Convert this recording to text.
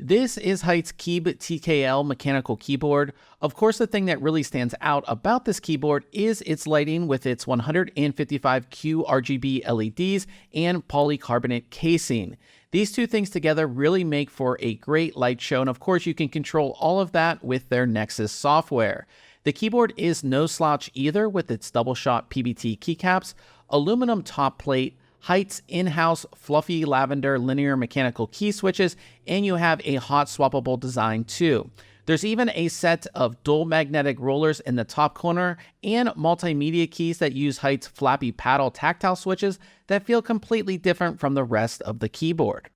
This is HYTE Keeb TKL mechanical keyboard. Of course, the thing that really stands out about this keyboard is its lighting with its 155Q RGB LEDs and polycarbonate casing. These two things together really make for a great light show, and of course you can control all of that with their Nexus software. The keyboard is no slouch either, with its double-shot PBT keycaps, aluminum top plate, HYTE's in-house fluffy lavender linear mechanical key switches, and you have a hot swappable design too. There's even a set of dual magnetic rollers in the top corner and multimedia keys that use HYTE's flappy paddle tactile switches that feel completely different from the rest of the keyboard.